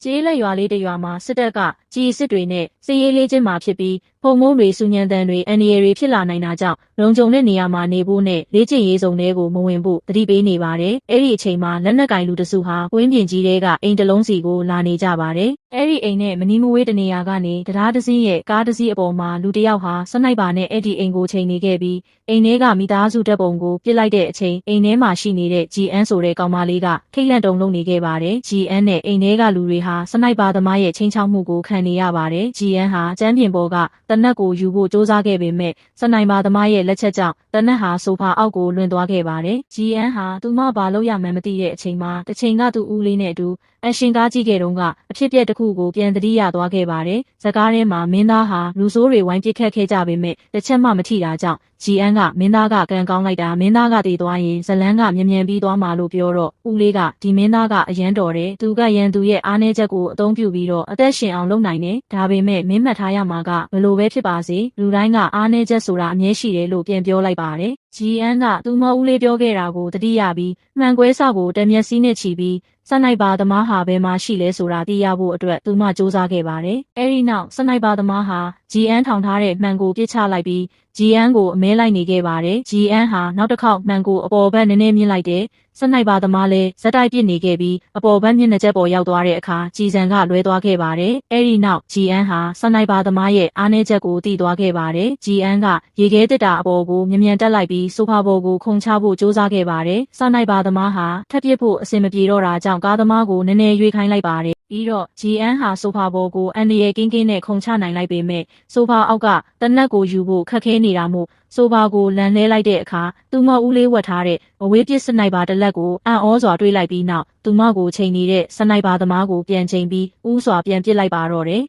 ကျေးလက်ရွာလေးတစ်ရွာမှာစစ်တပ်ကကြီးစစ်တွေနဲ့စစ်ရေးလေးချင်းမှာဖြစ်ပြီးဖုံမိုးတွေစူညံတန်တွေအန်ဒီရတွေဖြစ်လာနိုင်တာကြောင့်လုံခြုံတဲ့နေရာမှာနေဖို့နဲ့လေ့ကျင့်ရေးစုံတွေကိုမဝင်ဖို့တတိပေးနေပါတယ်။အဲ့ဒီအချိန်မှာလက်နက်ကင်လူတစုဟာဝင်းပြင်ကြီးတွေကအိမ်တလုံးစီကိုလာနေကြပါတယ်။အဲ့ဒီအိမ်နဲ့မနီးမဝေးတနေရာကနေတရားတစင်းရဲ့ကားတစည်းအပေါ်မှာလူတစ်ယောက်ဟာစနိုက်ပါနဲ့အဲ့ဒီအိမ်ကိုချိန်နေခဲ့ပြီးအိမ်ထဲကမိသားစုတပ်ပုံကိုပြစ်လိုက်တဲ့အချိန်အိမ်ထဲမှာရှိနေတဲ့ GN ဆိုတဲ့ကောင်မလေးကထိတ်လန့်တုန်လှုပ်နေခဲ့ပါတယ်။ GN နဲ့အိမ်ထဲကလူတွေဟာစနိုက်ပါသမားရဲ့ချိန်ချောက်မှုကိုခံနေရပါတယ်။ GN ဟာကျမ်းပြင်ပေါ်ကတနက်ကိုယူဖို့စ조사ခဲ့ပေမဲ့စနိုက်ပါသမားရဲ့လက်ချက်ကြောင့်တနက်ဟာဆိုဖာအောက်ကိုလွင့်သွားခဲ့ပါတယ်။ GN ဟာသူမဘာလို့ရမှန်းမသိတဲ့အချိန်မှာတစ်ချိန်ကသူ့ဦးလေးနဲ့အတူအရှင်ကားကြည့်ခဲ့တုန်းကအဖြစ်ပြက်တစ်ခုကိုပြန်သတိရသွားခဲ့ပါတယ်။ဇကားထဲမှာမင်းသားဟာလူဆိုးတွေဝိုင်းပစ်ခတ်ခဲ့ကြပေမဲ့တစ်ချက်မှမထိတာကြောင့်GN ကမင်းသားကကံကောင်းလိုက်တာမင်းသားကတည်သွားရင်ဇလန်းကမြန်မြန်ပြီးသွားမှာလို့ပြောတော့ဦးလေးကဒီမင်းသားကအရန်တော်တယ်သူကရန်သူရဲ့အားနည်းချက်ကိုအသုံးပြုပြီးတော့အသက်ရှင်အောင်လုပ်နိုင်တယ်ဒါပေမဲ့မင်းမှတ်ထားရမှာကဘလို့ပဲဖြစ်ပါစေလူတိုင်းကအားနည်းချက်ဆိုတာအမြဲရှိတယ်လို့ပြန်ပြောလိုက်ပါတယ်GN ကသူမဦးလေးပြောခဲ့တာကိုတတိယပြီးမှန်ကွဲစကိုတမျက်စီးနဲ့ချီပြီးစနိုက်ပါသမားဟာဘယ်မှာရှိလဲဆိုတာသိရဖို့အတွက်သူမစ조사ခဲ့ပါတယ်။အဲဒီနောက်စနိုက်ပါသမားဟာ GN ထောင်ထားတဲ့မှန်ကိုပစ်ချလိုက်ပြီး GN ကိုအမဲလိုက်နေခဲ့ပါတယ်။ GN ဟာနောက်တစ်ခေါက်မှန်ကိုအပေါ်ဘက်နည်းနည်းမြင့်လိုက်တယ်။စနိုက်ပါသမားလည်းဇက်တိုက်ပစ်နေခဲ့ပြီးအပေါ်ဘက်မျက်နှာကျက်ပေါ်ရောက်သွားတဲ့အခါကြည်စံကလွဲသွားခဲ့ပါတယ်။အဲဒီနောက် GN ဟာစနိုက်ပါသမားရဲ့အားနည်းချက်ကိုသိသွားခဲ့ပါတယ်။ GN ကရေခဲတစ်တာအပေါ်ကိုမြန်မြန်တက်လိုက်ပြီးဆိုဖာပေါ်ကိုခုန်ချဖို့စ조사ခဲ့ပါတယ်။စနိုက်ပါသမားဟာထပ်ပစ်ဖို့အဆင်မပြေတော့တာကြောင့်ကားသမားကိုနည်းနည်းရွေးခိုင်းလိုက်ပါတယ်ပြီးတော့ GN ဟာဆိုဖာပေါ်ကိုအန်ဒီရဲ့ကင်းကင်းနဲ့ခုန်ချနိုင်လိုက်ပေမဲ့ဆိုဖာအောက်ကတနက်ကိုယူဖို့ခက်ခဲနေတာမို့ဆိုဖာကိုလန်လဲလိုက်တဲ့အခါသူမဦးလေးဝတ်ထားတဲ့အဝေးပစ်စနိုက်ပါတစ်လက်ကိုအံ့ဩစွာတွေးလိုက်ပြီးနောက်သူမကိုချိန်နေတဲ့စနိုက်ပါသမားကိုပြန်ချိန်ပြီးဦးစွာပြန်ပစ်လိုက်ပါတော့တယ်